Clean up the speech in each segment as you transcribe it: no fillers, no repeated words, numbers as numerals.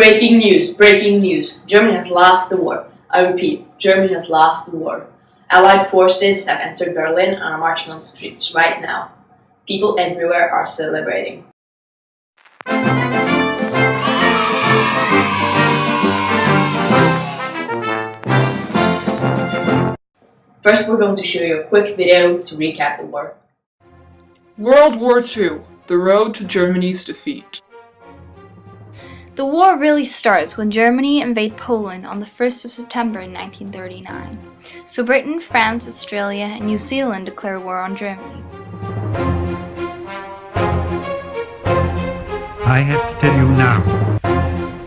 Breaking news, breaking news. Germany has lost the war. I repeat, Germany has lost the war. Allied forces have entered Berlin and are marching on the streets right now. People everywhere are celebrating. First, we're going to show you a quick video to recap the war. World War II, the road to Germany's defeat. The war really starts when Germany invaded Poland on the 1st of September in 1939. So Britain, France, Australia, and New Zealand declare war on Germany. I have to tell you now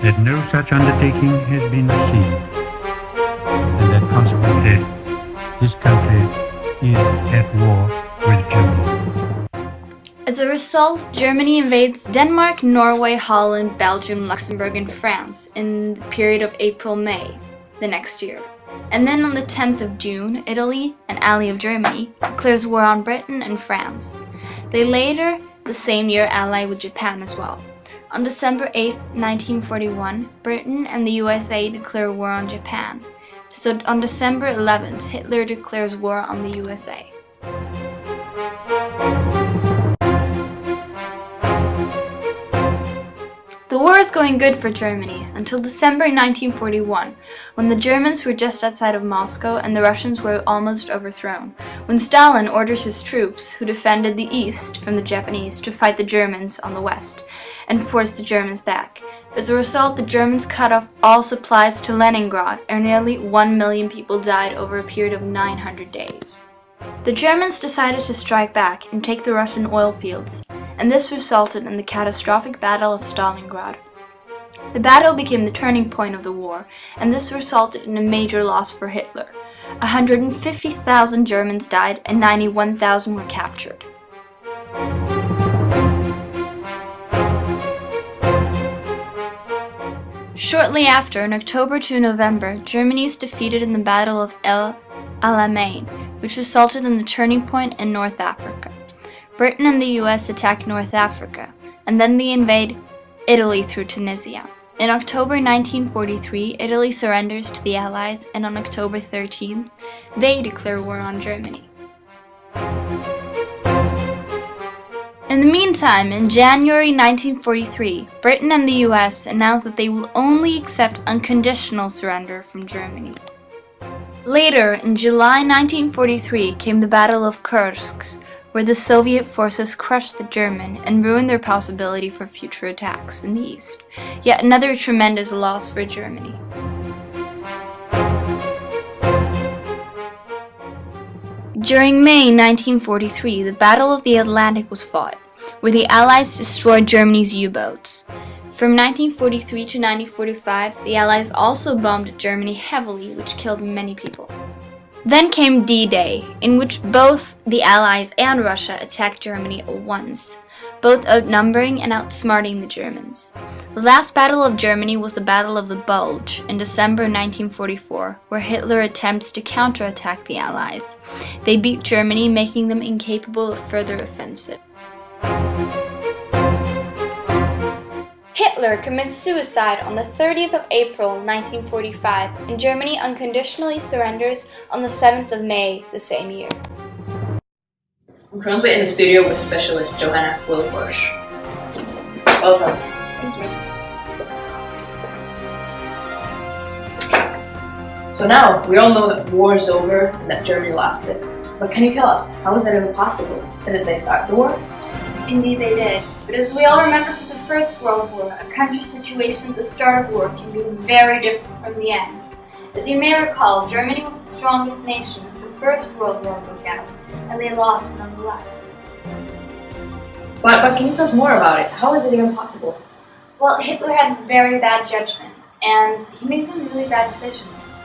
that no such undertaking has been received, and that consequently this country is at war with Germany. As a result, Germany invades Denmark, Norway, Holland, Belgium, Luxembourg, and France in the period of April-May the next year. And then on the 10th of June, Italy, an ally of Germany, declares war on Britain and France. They later, the same year, ally with Japan as well. On December 8, 1941, Britain and the USA declare war on Japan. So on December 11th, Hitler declares war on the USA. The war is going good for Germany until December 1941, when the Germans were just outside of Moscow and the Russians were almost overthrown, when Stalin orders his troops, who defended the east from the Japanese, to fight the Germans on the west and force the Germans back. As a result, the Germans cut off all supplies to Leningrad, and nearly 1 million people died over a period of 900 days. The Germans decided to strike back and take the Russian oil fields, and this resulted in the catastrophic Battle of Stalingrad. The battle became the turning point of the war, and this resulted in a major loss for Hitler. 150,000 Germans died and 91,000 were captured. Shortly after, in October to November, Germany is defeated in the Battle of El Alamein, which resulted in the turning point in North Africa. Britain and the US attack North Africa, and then they invade Italy through Tunisia. In October 1943, Italy surrenders to the Allies, and on October 13th, they declare war on Germany. In the meantime, in January 1943, Britain and the US announced that they will only accept unconditional surrender from Germany. Later, in July 1943, came the Battle of Kursk, where the Soviet forces crushed the German and ruined their possibility for future attacks in the east. Yet another tremendous loss for Germany. During May 1943, the Battle of the Atlantic was fought, where the Allies destroyed Germany's U-boats. From 1943 to 1945, the Allies also bombed Germany heavily, which killed many people. Then came D-Day, in which both the Allies and Russia attacked Germany at once, both outnumbering and outsmarting the Germans. The last battle of Germany was the Battle of the Bulge in December 1944, where Hitler attempts to counterattack the Allies. They beat Germany, making them incapable of further offensive. Hitler commits suicide on the 30th of April 1945, and Germany unconditionally surrenders on the 7th of May the same year. I'm currently in the studio with specialist Johanna Wilborsch. Welcome. Thank you. So now, we all know that the war is over and that Germany lost it. But can you tell us, how was that even possible? Didn't they start the war? Indeed they did. But as we all remember from the First World War, a country's situation at the start of war can be very different from the end. As you may recall, Germany was the strongest nation as the First World War broke out, and they lost nonetheless. But can you tell us more about it? How is it even possible? Well, Hitler had very bad judgment, and he made some really bad decisions.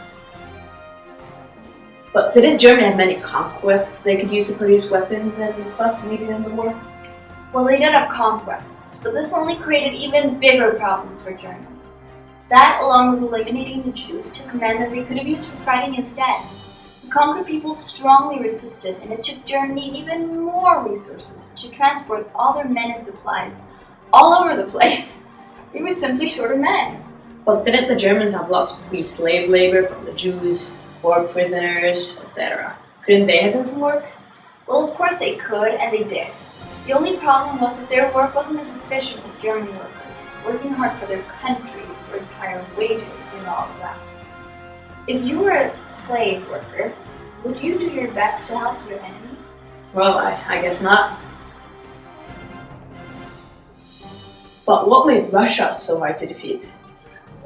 But didn't Germany have many conquests they could use to produce weapons and stuff needed in the war? Well, they did have conquests, but this only created even bigger problems for Germany. That, along with eliminating the Jews, took men that they could have used for fighting instead. The conquered people strongly resisted, and it took Germany even more resources to transport all their men and supplies all over the place. They were simply short of men. But didn't the Germans have lots of free slave labor from the Jews, war prisoners, etc.? Couldn't they have done some work? Well, of course they could, and they did. The only problem was that their work wasn't as efficient as German workers, working hard for their country, for higher wages, all of that. If you were a slave worker, would you do your best to help your enemy? Well, I guess not. But what made Russia so hard to defeat?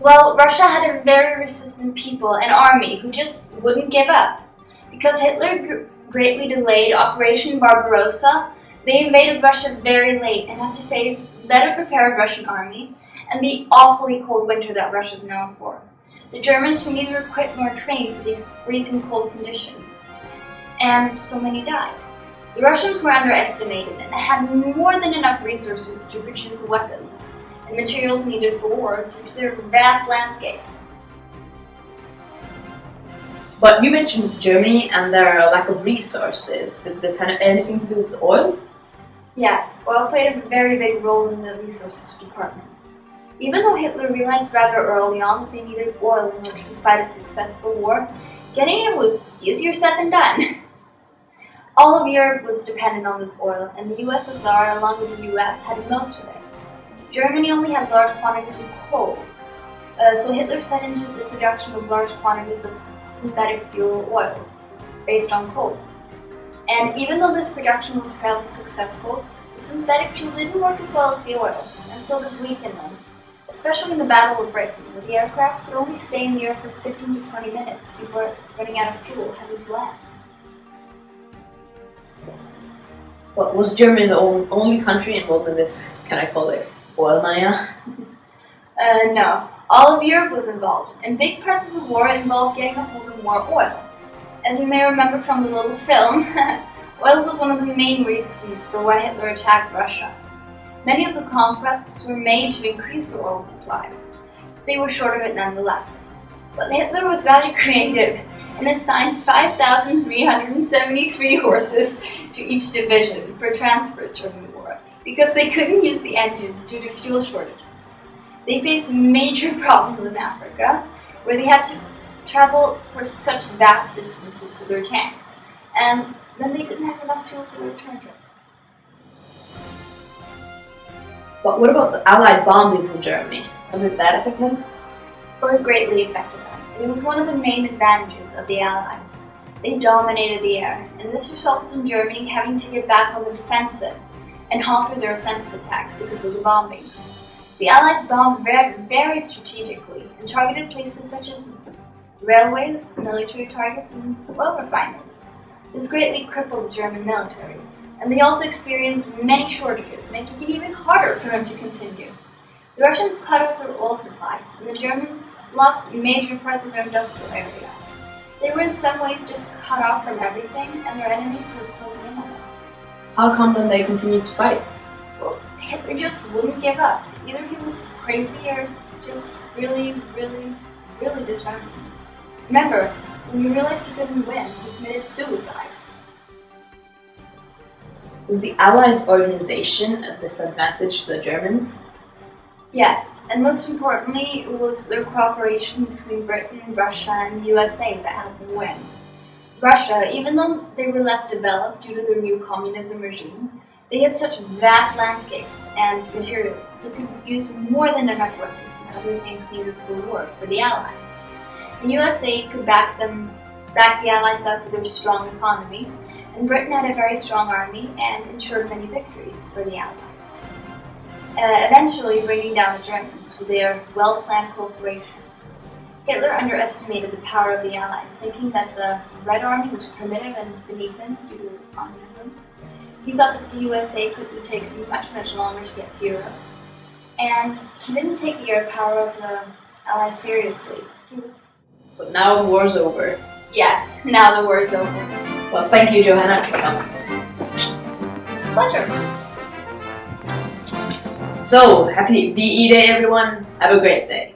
Well, Russia had a very resistant people and army who just wouldn't give up. Because Hitler greatly delayed Operation Barbarossa, they invaded Russia very late and had to face the better prepared Russian army and the awfully cold winter that Russia is known for. The Germans were neither equipped nor trained for these freezing cold conditions, and so many died. The Russians were underestimated and had more than enough resources to produce the weapons and materials needed for war due to their vast landscape. But you mentioned Germany and their lack of resources. Did this have anything to do with oil? Yes, oil played a very big role in the resources department. Even though Hitler realized rather early on that they needed oil in order to fight a successful war, getting it was easier said than done. All of Europe was dependent on this oil, and the USSR, along with the US, had most of it. Germany only had large quantities of coal, so Hitler set into the production of large quantities of synthetic fuel oil, based on coal. And even though this production was fairly successful, the synthetic fuel didn't work as well as the oil, and so this weakened them, especially in the Battle of Britain, where the aircraft could only stay in the air for 15 to 20 minutes before running out of fuel having to land. But was Germany the only country involved in this, can I call it, oil mania? No. All of Europe was involved, and big parts of the war involved getting a hold of more oil. As you may remember from the little film, oil was one of the main reasons for why Hitler attacked Russia. Many of the conquests were made to increase the oil supply. They were short of it nonetheless. But Hitler was rather creative and assigned 5,373 horses to each division for transport during the war, because they couldn't use the engines due to fuel shortages. They faced major problems in Africa, where they had to travel for such vast distances with their tanks, and then they didn't have enough fuel for the return trip. But what about the Allied bombings in Germany? How did that affect them? Well, it greatly affected them. It was one of the main advantages of the Allies. They dominated the air, and this resulted in Germany having to get back on the defensive and halter their offensive attacks because of the bombings. The Allies bombed very strategically and targeted places such as railways, military targets, and oil refineries. This greatly crippled the German military, and they also experienced many shortages, making it even harder for them to continue. The Russians cut off their oil supplies, and the Germans lost major parts of their industrial area. They were in some ways just cut off from everything, and their enemies were closing in on them. How come then they continued to fight? Well, Hitler just wouldn't give up. Either he was crazy or just really determined. Remember, when he realized he couldn't win, he committed suicide. Was the Allies' organization a disadvantage to the Germans? Yes, and most importantly, it was their cooperation between Britain, Russia, and the USA that helped them win. Russia, even though they were less developed due to their new communism regime, they had such vast landscapes and materials that they could use more than enough weapons and other things needed for war for the Allies. The USA could back the Allies up with their strong economy, and Britain had a very strong army and ensured many victories for the Allies. Eventually bringing down the Germans with their well-planned cooperation. Hitler underestimated the power of the Allies, thinking that the Red Army was primitive and beneath him due to communism. He thought that the USA could take much longer to get to Europe. And he didn't take the air power of the Allies seriously. But now the war's over. Yes, now the war's over. Well, thank you, Johanna, for coming. Pleasure. So, happy VE Day, everyone. Have a great day.